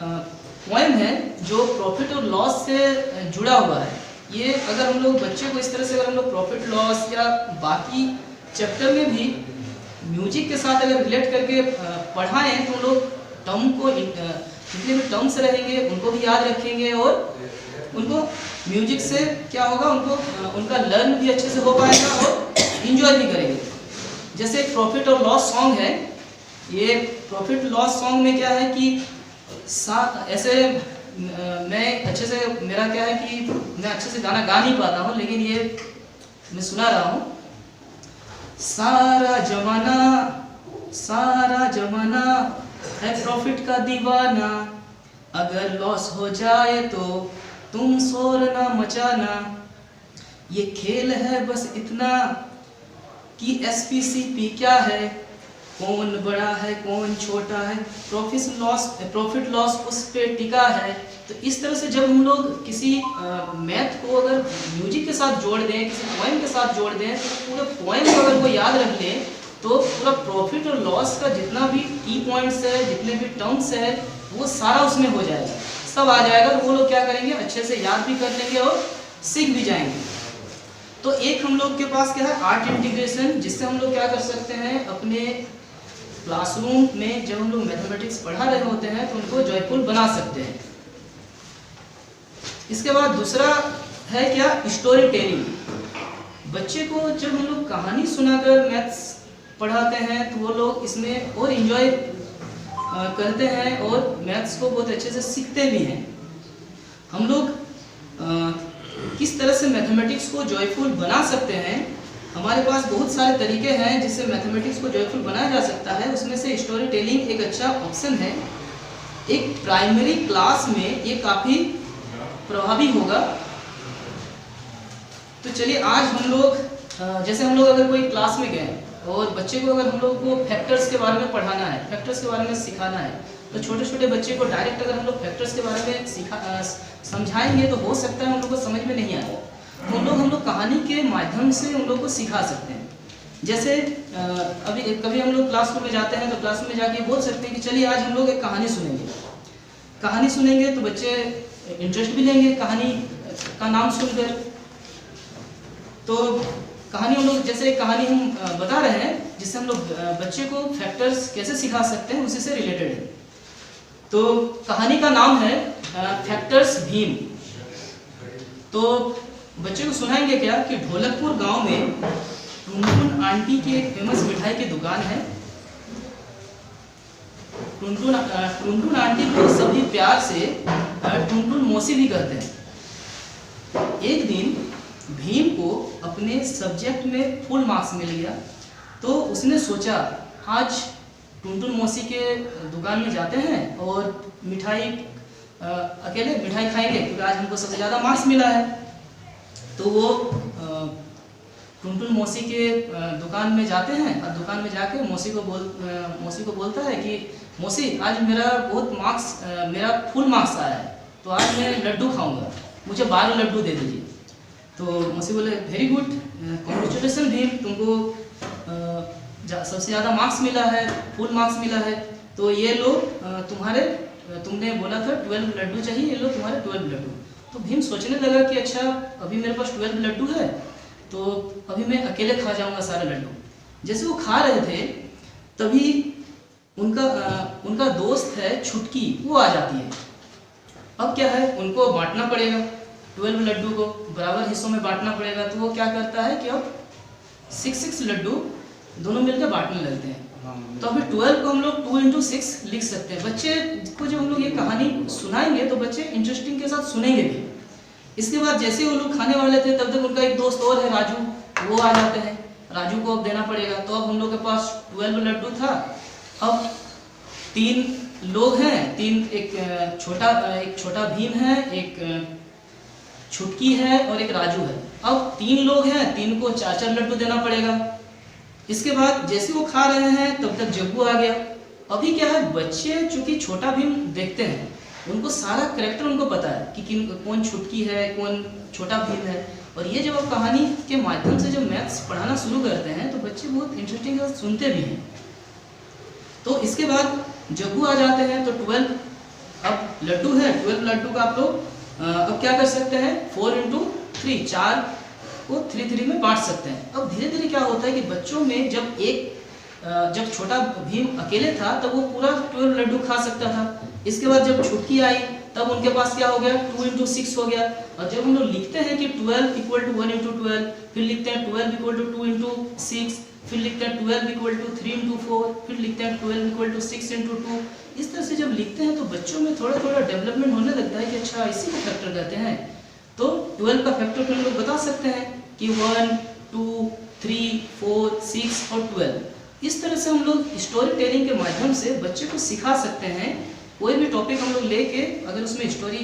पोएम है जो प्रॉफिट और लॉस से जुड़ा हुआ है। ये अगर हम लोग बच्चे को इस तरह से अगर हम लोग प्रॉफिट लॉस या बाकी चैप्टर में भी म्यूजिक के साथ अगर रिलेट करके पढ़ाएं तो लोग टर्म को, जितने भी टर्म्स रहेंगे उनको भी याद रखेंगे और उनको म्यूजिक से क्या होगा, उनको उनका लर्न भी अच्छे से हो पाएगा और इंजॉय भी करेंगे। जैसे एक प्रॉफिट और लॉस सॉन्ग है। ये प्रॉफिट लॉस सॉन्ग में क्या है कि ऐसे मैं अच्छे से, मेरा क्या है कि मैं अच्छे से गाना गा नहीं पाता हूँ, लेकिन ये मैं सुना रहा हूँ। सारा जमाना है प्रॉफिट का दीवाना, अगर लॉस हो जाए तो तुम शोर ना मचाना। ये खेल है बस इतना कि SPCP क्या है, कौन बड़ा है कौन छोटा है, प्रॉफिट लॉस उस पे टिका है। तो इस तरह से जब हम लोग किसी मैथ को अगर म्यूजिक के साथ जोड़ दें, किसी पोएम के साथ जोड़ दें, तो पूरे पोएम को अगर वो याद रख लें तो पूरा प्रॉफिट और लॉस का जितना भी की पॉइंट्स है, जितने भी टर्म्स है, वो सारा उसमें हो जाएगा, सब आ जाएगा। तो वो लोग क्या करेंगे, अच्छे से याद भी कर लेंगे और सीख भी जाएंगे। तो एक हम लोग के पास क्या है, आर्ट इंटीग्रेशन, जिससे हम लोग क्या कर सकते हैं, अपने क्लासरूम में जब हम लोग मैथमेटिक्स पढ़ा रहे होते हैं तो उनको जॉयफुल बना सकते हैं। इसके बाद दूसरा है क्या, स्टोरी टेलिंग। बच्चे को जब हम लोग कहानी सुनाकर मैथ्स पढ़ाते हैं तो वो लोग इसमें और इन्जॉय करते हैं और मैथ्स को बहुत अच्छे से सीखते भी हैं। हम लोग किस तरह से मैथमेटिक्स को जॉयफुल बना सकते हैं, हमारे पास बहुत सारे तरीके हैं जिससे मैथमेटिक्स को जॉयफुल बनाया जा सकता है। उसमें से स्टोरी टेलिंग एक अच्छा ऑप्शन है। एक प्राइमरी क्लास में ये काफ़ी प्रभावी होगा। तो चलिए आज हम लोग जैसे हम लोग अगर कोई क्लास में गए और बच्चे को अगर हम लोग को फैक्टर्स के बारे में पढ़ाना है, फैक्टर्स के बारे में सिखाना है, तो छोटे छोटे बच्चे को डायरेक्ट अगर हम लोग फैक्टर्स के बारे में समझाएंगे तो हो सकता है उन लोग को समझ में नहीं आए। तो हम लोग कहानी के माध्यम से उन लोग को सिखा सकते हैं। जैसे अभी कभी हम लोग क्लासरूम में जाते हैं तो क्लासरूम में जाके बोल सकते हैं कि चलिए आज हम लोग एक कहानी सुनेंगे। कहानी सुनेंगे तो बच्चे इंटरेस्ट भी लेंगे कहानी का नाम सुनकर। तो कहानी हम लोग जैसे एक कहानी हम बता रहे हैं जिससे हम लोग बच्चे को फैक्टर्स कैसे सिखा सकते हैं, उसी से रिलेटेड है। तो कहानी का नाम है फैक्टर्स भीम। तो बच्चे को सुनाएंगे क्या कि ढोलकपुर गांव में टुनटुन आंटी की एक फेमस मिठाई की दुकान है। टुनटुन आंटी को सभी प्यार से टुनटुन मौसी भी कहते हैं। एक दिन भीम को अपने सब्जेक्ट में फुल मार्क्स मिल गया, तो उसने सोचा आज टुनटुन मौसी के दुकान में जाते हैं और अकेले मिठाई खाएंगे क्योंकि आज हमको सबसे ज़्यादा मार्क्स मिला है। तो वो टुनटुन मौसी के दुकान में जाते हैं और दुकान में जाके मौसी को बोलता है कि मौसी आज मेरा मेरा फुल मार्क्स आया है, तो आज मैं लड्डू खाऊंगा, मुझे 12 लड्डू दे दीजिए। तो मौसी बोले वेरी गुड, कॉन्ग्रेचुलेसन भीम, तुमको सबसे ज़्यादा मार्क्स मिला है, फुल मार्क्स मिला है। तो ये लो तुमने बोला था 12 लड्डू चाहिए, ये लो तुम्हारे 12 लड्डू। तो भीम सोचने लगा कि अच्छा अभी मेरे पास 12 लड्डू है तो अभी मैं अकेले खा जाऊंगा सारे लड्डू। जैसे वो खा रहे थे तभी उनका दोस्त है छुटकी, वो आ जाती है। अब क्या है, उनको बांटना पड़ेगा, 12 लड्डू को बराबर हिस्सों में बांटना पड़ेगा। तो वो क्या करता है कि अब 6 लड्डू दोनों मिलकर बांटने लगते हैं। तो अभी 12 को हम लोग 2 into 6 लिख सकते हैं। बच्चे को जब हम लोग ये कहानी सुनाएंगे तो बच्चे इंटरेस्टिंग के साथ सुनेंगे भी। इसके बाद जैसे वो लोग खाने वाले थे तब तक उनका एक दोस्त और है राजू, वो आ जाते हैं। राजू को अब देना पड़ेगा। तो अब हम लोग के पास 12 लड्डू था, अब 3 लोग हैं, एक छोटा भीम है, एक छुटकी है और एक राजू है। अब 3 लोग हैं, 3 को 4 लड्डू देना पड़ेगा। इसके बाद जैसे वो खा रहे हैं तब तक जग्गू आ गया। अभी क्या है, बच्चे चूंकि छोटा भीम देखते हैं, उनको सारा कैरेक्टर उनको पता है कि कौन छुटकी है, कौन छोटा भीम है। और ये जब आप कहानी के माध्यम से जब मैथ्स पढ़ाना शुरू करते हैं तो बच्चे बहुत इंटरेस्टिंग से सुनते भी हैं। तो इसके बाद जग्गू आ जाते हैं। तो 12 अब लड्डू है, 12 लड्डू का आप लोग अब क्या कर सकते हैं, 4 into 3, 4 को 3 में बांट सकते हैं। अब धीरे धीरे क्या होता है कि बच्चों में जब छोटा भीम अकेले था तब वो पूरा 12 लड्डू खा सकता था। इसके बाद जब छुटकी आई तब उनके पास क्या हो गया, 2 into 6 हो गया। और जब हम लोग लिखते हैं कि 12 = 1 into 12, फिर लिखते हैं 12 = 2 into 6, फिर लिखते हैं 12 = 3 into 4, फिर लिखते हैं 12 = 6 into 2। इस तरह से जब लिखते हैं तो बच्चों में थोड़ा थोड़ा डेवलपमेंट होने लगता है कि अच्छा इसी को फैक्टर कहते हैं। तो 12 का फैक्टर हम लोग बता सकते हैं कि 1, 2, 3, 4, 6 और 12। इस तरह से हम लोग स्टोरी टेलिंग के माध्यम से बच्चे को सिखा सकते हैं। कोई भी टॉपिक हम लोग लेके अगर उसमें स्टोरी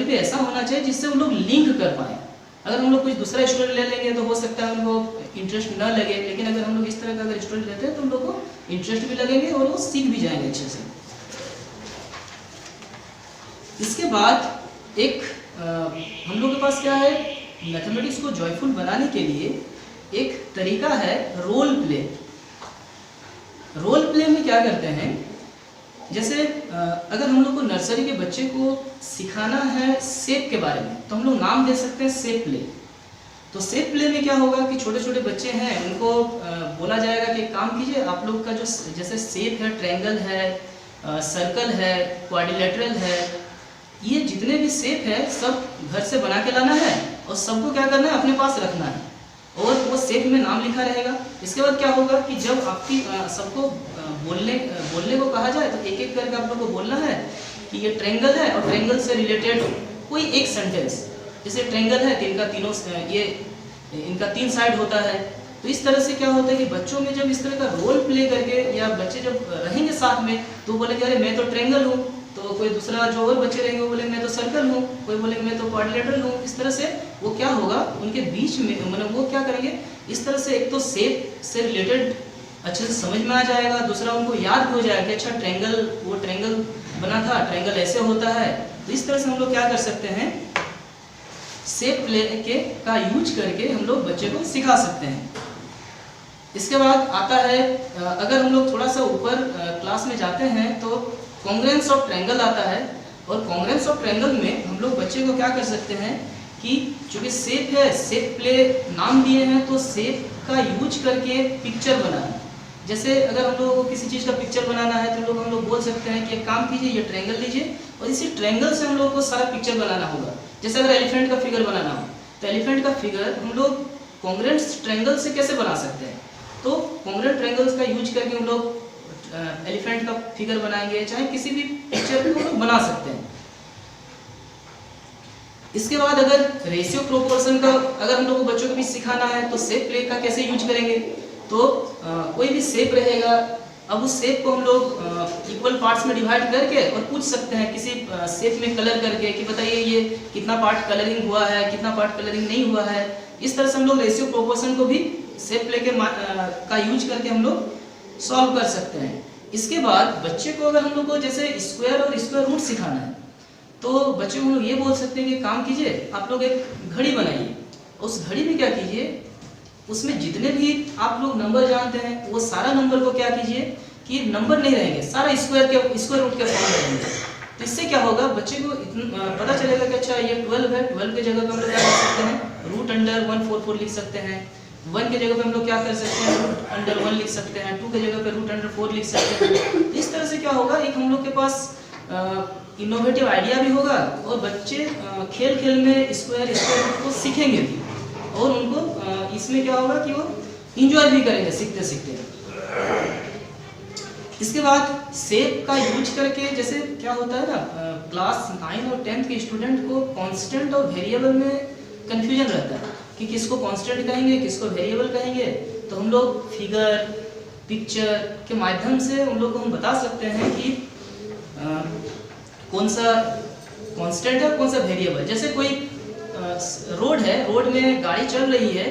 पे ऐसा होना चाहिए जिससे हम लोग लिंक कर पाए। अगर हम लोग कुछ दूसरा स्टोरी ले लेंगे तो हो सकता है उनको इंटरेस्ट न लगे, लेकिन अगर हम लोग इस तरह का अगर स्टोरी लेते हैं तो उन लोगों को इंटरेस्ट भी लगेंगे और वो सीख भी जाएंगे अच्छे से। इसके बाद हम लोग के पास क्या है, मैथमेटिक्स को जॉयफुल बनाने के लिए एक तरीका है रोल प्ले। रोल प्ले में क्या करते हैं, जैसे अगर हम लोग को नर्सरी के बच्चे को सिखाना है शेप के बारे में तो हम लोग नाम दे सकते हैं शेप प्ले। तो शेप प्ले में क्या होगा कि छोटे छोटे बच्चे हैं उनको बोला जाएगा कि काम कीजिए, आप लोग का जो जैसे शेप है, ट्रायंगल है, सर्कल है, क्वाड्रिलेटरल है, ये जितने भी शेप है सब घर से बना के लाना है और सबको क्या करना है, अपने पास रखना है। और वो शेप में नाम लिखा रहेगा। इसके बाद क्या होगा कि जब आपकी सबको बोलने को कहा जाए तो एक एक करके आप लोग को बोलना है कि ये ट्रायंगल है और ट्रायंगल से रिलेटेड कोई एक सेंटेंस, जैसे ट्रायंगल है तो इनका 3 साइड होता है। तो इस तरह से क्या होता है कि बच्चों में जब इस तरह का रोल प्ले करके या बच्चे जब रहेंगे साथ में तो बोलेंगे अरे मैं तो ट्रायंगल हूँ, तो कोई दूसरा जो और बच्चे रहेंगे वो बोलेंगे मैं तो सर्कल हूँ, कोई बोलेंगे मैं तो क्वाड्रिलेटरल हूँ। इस तरह से वो क्या होगा उनके बीच में, मतलब वो क्या करेंगे इस तरह से, एक तो शेप से रिलेटेड अच्छे से समझ में आ जाएगा, दूसरा उनको याद भी हो जाएगा कि अच्छा ट्रायंगल, वो ट्रायंगल बना था, ट्रायंगल ऐसे होता है। तो इस तरह से हम लोग क्या कर सकते हैं, शेप प्ले का यूज करके हम लोग बच्चे को सिखा सकते हैं। इसके बाद आता है, अगर हम लोग थोड़ा सा ऊपर क्लास में जाते हैं तो कॉन्ग्रुएंस ऑफ ट्रायंगल आता है। और कॉन्ग्रुएंस ऑफ ट्रायंगल में हम लोग बच्चे को क्या कर सकते हैं कि चूंकि शेप है, शेप प्ले नाम दिए हैं तो शेप का यूज करके पिक्चर बनाना। जैसे अगर हम लोगों को किसी चीज़ का पिक्चर बनाना है तो हम लोग बोल सकते हैं कि एक काम कीजिए, ये ट्रायंगल लीजिए और इसी ट्रायंगल से हम लोगों को सारा पिक्चर बनाना होगा। जैसे अगर एलिफेंट का फिगर बनाना हो तो एलिफेंट का फिगर हम लोग कॉन्ग्रुएंट ट्रायंगल से कैसे बना सकते हैं, तो कॉन्ग्रुएंट ट्रायंगल्स का यूज करके हम लोग एलिफेंट का फिगर बनाएंगे, चाहे किसी भी पिक्चर को हम लोग बना सकते हैं। इसके बाद अगर रेशियो प्रोपोर्शन का अगर हम लोग को बच्चों को भी सिखाना है तो शेप प्ले का कैसे यूज करेंगे, तो कोई भी शेप रहेगा, अब उस शेप को हम लोग इक्वल पार्ट्स में डिवाइड करके और पूछ सकते हैं किसी शेप में कलर करके कि बताइए ये कितना पार्ट कलरिंग हुआ है, कितना पार्ट कलरिंग नहीं हुआ है। इस तरह से हम लोग रेशियो प्रोपोर्शन को भी शेप प्ले के का यूज करके हम लोग सॉल्व कर सकते हैं। इसके बाद बच्चे को अगर हम लोग को जैसे स्क्वायर और स्क्वायर रूट सिखाना है तो बच्चे को हम लोग ये बोल सकते हैं कि काम कीजिए, आप लोग एक घड़ी बनाइए, उस घड़ी में क्या कीजिए, उसमें जितने भी आप लोग नंबर जानते हैं वो सारा नंबर को क्या कीजिए कि नंबर नहीं रहेंगे, सारा स्क्वायर रूट के फॉर्म में रहेंगे। तो इससे क्या होगा, बच्चे को पता चलेगा कि अच्छा ये 12 है, 12 की जगह पे हम लोग क्या कर सकते हैं रूट अंडर 144 लिख सकते हैं, 1 की जगह पे हम लोग क्या कर सकते हैं रूट अंडर 1 लिख सकते हैं, 2 की जगह पे रूट अंडर 4 लिख सकते हैं। इस तरह से क्या होगा, एक हम लोग के पास इनोवेटिव आइडिया भी होगा और बच्चे खेल खेल में स्क्वायर रूट को सीखेंगे भी और उनको इसमें क्या होगा कि वो इंजॉय भी करेंगे सीखते सीखते। इसके बाद शेप का यूज करके जैसे क्या होता है ना, क्लास 9 और 10 के स्टूडेंट को कांस्टेंट और वेरिएबल में कंफ्यूजन रहता है कि किसको कांस्टेंट कहेंगे किसको वेरिएबल कहेंगे। तो हम लोग फिगर पिक्चर के माध्यम से उन लोग को हम बता सकते हैं कि कौन सा कांस्टेंट है कौन सा वेरिएबल। जैसे कोई रोड है, रोड में गाड़ी चल रही है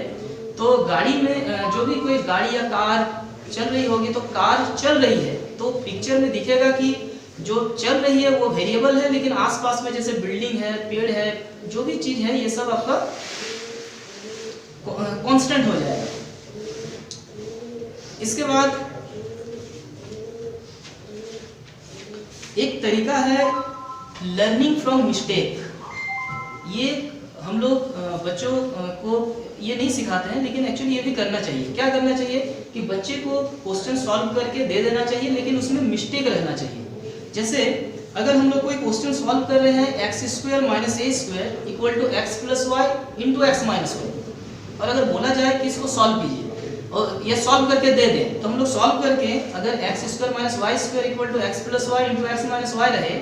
तो गाड़ी में जो भी कोई गाड़ी या कार चल रही होगी तो कार चल रही है तो पिक्चर में दिखेगा कि जो चल रही है वो वेरिएबल है, लेकिन आसपास में जैसे बिल्डिंग है, पेड़ है, जो भी चीज है ये सब आपका कांस्टेंट हो जाएगा। इसके बाद एक तरीका है लर्निंग फ्रॉम मिस्टेक। ये हम लोग बच्चों को ये नहीं सिखाते हैं लेकिन एक्चुअली ये भी करना चाहिए। क्या करना चाहिए कि बच्चे को क्वेश्चन सॉल्व करके दे देना चाहिए लेकिन उसमें मिस्टेक रहना चाहिए। जैसे अगर हम लोग कोई क्वेश्चन सॉल्व कर रहे हैं x² - a² = x + y × x - y, और अगर बोला जाए कि इसको सॉल्व कीजिए और ये सॉल्व करके दे दें तो हम लोग सॉल्व करके अगर x² - y² = x + y × x - y रहे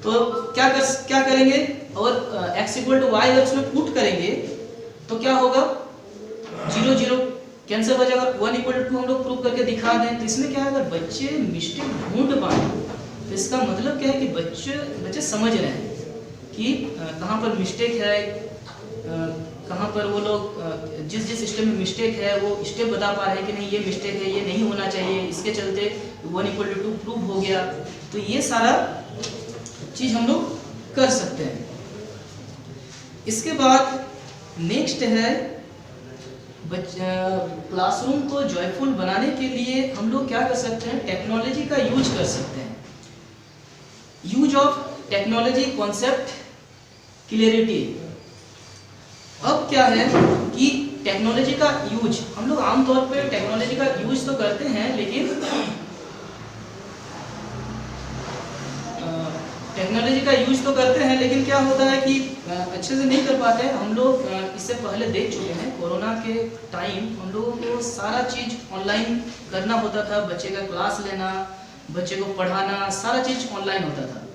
तो क्या करेंगे और x = y अगर उसमें पुट करेंगे तो क्या होगा 0 0 कैंसिल हो जाएगा, 1 = 2 हम लोग प्रूव करके दिखा दें। तो इसमें क्या है, अगर बच्चे मिस्टेक ढूंढ पाए तो इसका मतलब क्या है कि बच्चे समझ रहे हैं कि कहाँ पर मिस्टेक है, कहाँ पर वो लोग जिस स्टेप में मिस्टेक है वो स्टेप बता पा रहे हैं कि नहीं ये मिस्टेक है, ये नहीं होना चाहिए, इसके चलते 1 = 2 प्रूव हो गया। तो ये सारा चीज हम लोग कर सकते हैं। इसके बाद नेक्स्ट है क्लासरूम को जॉयफुल बनाने के लिए हम लोग क्या कर सकते हैं, टेक्नोलॉजी का यूज कर सकते हैं। Use of technology concept clarity. अब क्या है कि टेक्नोलॉजी का यूज हम लोग आमतौर पे टेक्नोलॉजी का यूज तो करते हैं लेकिन टेक्नोलॉजी का यूज तो करते हैं लेकिन क्या होता है कि अच्छे से नहीं कर पाते हैं। हम लोग इससे पहले देख चुके हैं, कोरोना के टाइम हम लोगों को सारा चीज़ ऑनलाइन करना होता था। बच्चे का क्लास लेना, बच्चे को पढ़ाना, सारा चीज़ ऑनलाइन होता था।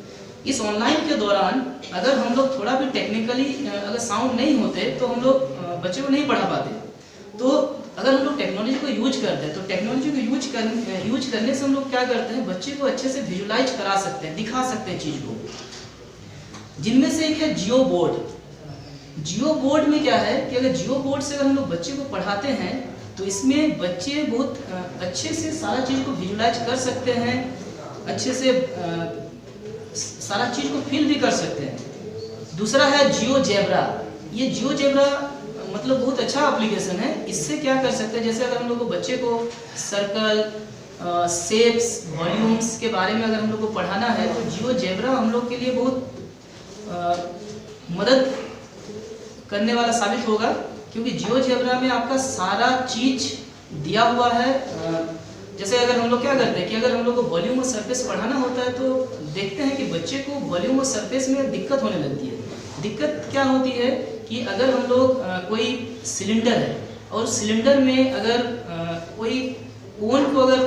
इस ऑनलाइन के दौरान अगर हम लोग थोड़ा भी टेक्निकली अगर साउंड नहीं होते तो हम लोग बच्चे को नहीं पढ़ा पाते। तो अगर हम लोग टेक्नोलॉजी को यूज करते हैं तो टेक्नोलॉजी को यूज करने से हम लोग क्या करते हैं, बच्चे को अच्छे से विजुलाइज करा सकते हैं, दिखा सकते हैं चीज़ को। जिनमें से एक है जियो बोर्ड। जियो बोर्ड में क्या है कि अगर जियो बोर्ड से अगर हम लोग बच्चे को पढ़ाते हैं तो इसमें बच्चे बहुत अच्छे से सारा चीज़ को विजुलाइज कर सकते हैं, अच्छे से सारा चीज़ को फील भी कर सकते हैं। दूसरा है जियो जेब्रा। ये जियो जेब्रा मतलब बहुत अच्छा एप्लीकेशन है। इससे क्या कर सकते हैं, जैसे अगर हम लोग को बच्चे को सर्कल, शेप्स, वॉल्यूम्स के बारे में अगर हम लोग को पढ़ाना है तो जियो जेब्रा हम लोग के लिए बहुत मदद करने वाला साबित होगा, क्योंकि जियो जेब्रा में आपका सारा चीज दिया हुआ है। जैसे अगर हम लोग क्या करते हैं कि अगर हम लोग को वॉल्यूम और सरफेस पढ़ाना होता है तो देखते हैं कि बच्चे को वॉल्यूम और सरफेस में दिक्कत होने लगती है। दिक्कत क्या होती है कि अगर हम लोग कोई सिलेंडर है और सिलेंडर में अगर कोई कोन को अगर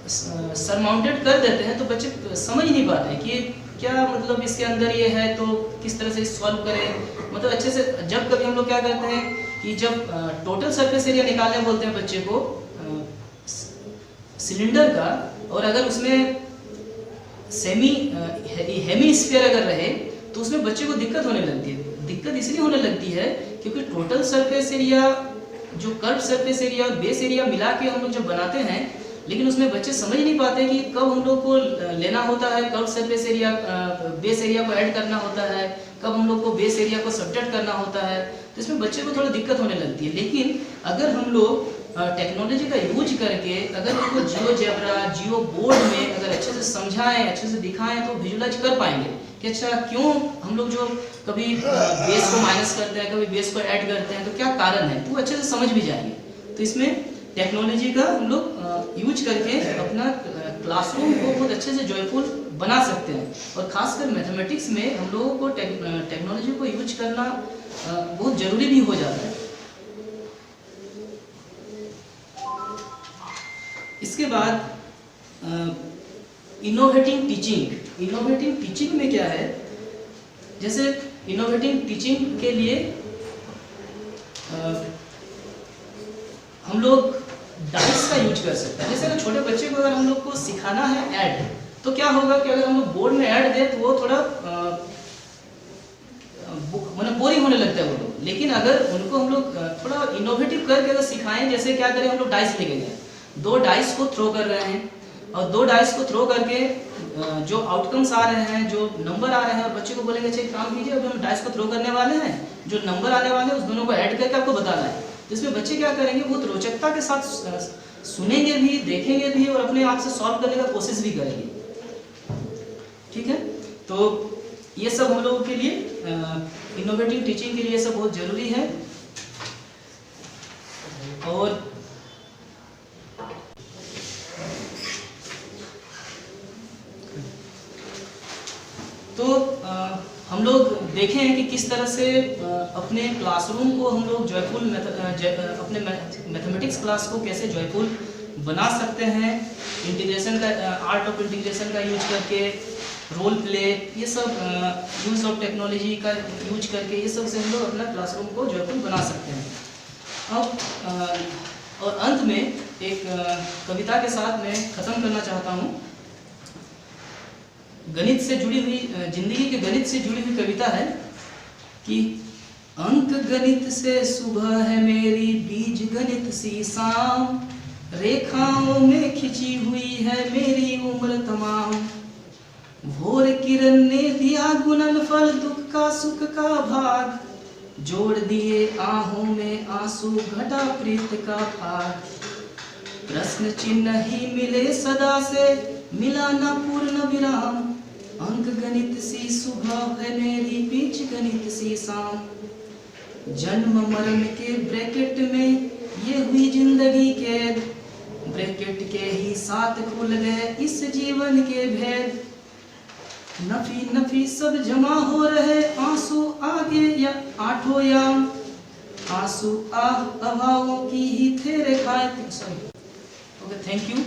सरमाउंटेड कर देते हैं तो बच्चे समझ नहीं पाते हैं कि क्या मतलब इसके अंदर ये है, तो किस तरह से सॉल्व करें। मतलब अच्छे से जब कभी हम लोग क्या करते हैं कि जब टोटल सरफेस एरिया निकालने बोलते हैं बच्चे को सिलेंडर का, और अगर उसमें हेमी स्फीयर अगर रहे तो उसमें बच्चे को दिक्कत होने लगती है। दिक्कत इसलिए होने लगती है क्योंकि टोटल सरफेस एरिया, जो कर्व सरफेस एरिया और बेस एरिया मिला के हम लोग जब बनाते हैं, लेकिन उसमें बच्चे समझ नहीं पाते कि कब हम लोग को लेना होता है, कब सरफेस एरिया बेस एरिया को ऐड करना होता है, कब हम लोग को बेस एरिया को सब्ट्रैक्ट करना होता है। तो इसमें बच्चे को थोड़ी दिक्कत होने लगती है। लेकिन अगर हम लोग टेक्नोलॉजी का यूज करके अगर उनको जियो जेब्रा, जियो बोर्ड में अगर अच्छे से समझाएं, अच्छे से दिखाएं तो विजुलाइज कर पाएंगे कि अच्छा क्यों हम लोग जो कभी बेस को माइनस करते हैं, कभी बेस को ऐड करते हैं, तो क्या कारण है, तो अच्छे से समझ भी जाएंगे। तो इसमें टेक्नोलॉजी का हम लोग यूज करके अपना क्लासरूम को बहुत अच्छे से जॉयफुल बना सकते हैं। और खासकर मैथमेटिक्स में हम लोगों को टेक्नोलॉजी को यूज करना बहुत ज़रूरी भी हो जाता है। इसके बाद इनोवेटिंग टीचिंग। इनोवेटिंग टीचिंग में क्या है, जैसे इनोवेटिंग टीचिंग के लिए हम लोग डाइस का यूज कर सकते हैं। जैसे अगर छोटे बच्चे को अगर हम लोग को सिखाना है ऐड, तो क्या होगा कि अगर हम लोग बोर्ड में ऐड दें तो वो थोड़ा मतलब बोरिंग होने लगता है वो लोग। लेकिन अगर उनको हम लोग थोड़ा इनोवेटिव करके अगर सिखाएं, जैसे क्या करें, हम लोग डाइस लेके गए, 2 डाइस को थ्रो कर रहे हैं और 2 डाइस को थ्रो करके जो आउटकम्स आ रहे हैं, जो नंबर आ रहे हैं, और बच्चे को बोलेंगे अच्छा एक काम कीजिए, अभी हम डाइस को थ्रो करने वाले हैं, जो नंबर आने वाले हैं उस दोनों को ऐड करके आपको बताना है। तो इसमें बच्चे क्या करेंगे, बहुत रोचकता के साथ सुनेंगे भी, देखेंगे भी और अपने आप से सॉल्व करने का कोशिश भी करेंगे। ठीक है, तो ये सब हम लोगों के लिए इनोवेटिव टीचिंग के लिए सब बहुत जरूरी है। और तो हम लोग देखें हैं कि किस तरह से अपने क्लासरूम को हम लोग जॉयफुल अपने मैथमेटिक्स क्लास को कैसे जॉयफुल बना सकते हैं। इंटीग्रेशन का, आर्ट ऑफ इंटीग्रेशन का यूज करके, रोल प्ले, ये सब यूज ऑफ टेक्नोलॉजी का यूज करके, ये सब से हम लोग अपना क्लासरूम को जॉयफुल बना सकते हैं। अब और अंत में एक कविता के साथ मैं ख़त्म करना चाहता हूँ। गणित से जुड़ी हुई, जिंदगी के गणित से जुड़ी हुई कविता है कि अंक गणित से सुबह है मेरी, बीज गणित सी शाम, रेखाओं में खिंची हुई है मेरी उम्र तमाम, भोर किरण ने दिया गुणनफल, दुख का सुख का भाग, जोड़ दिए आहों में आंसू, घटा प्रीत का भाग, प्रश्न चिन्ह ही मिले सदा से, मिला न पूर्ण विराम, अंक गणित सी सुबह है मेरी, बीज गणित सी शाम, जन्म मरण के ब्रैकेट में ये हुई जिंदगी कैद, ब्रैकेट के ही साथ खुल गए इस जीवन के भेद, नफी नफी सब जमा हो रहे, आंसू आगे या आठों या आंसू आह अभावों की ही थे रेखाएं। Sorry, okay, thank you.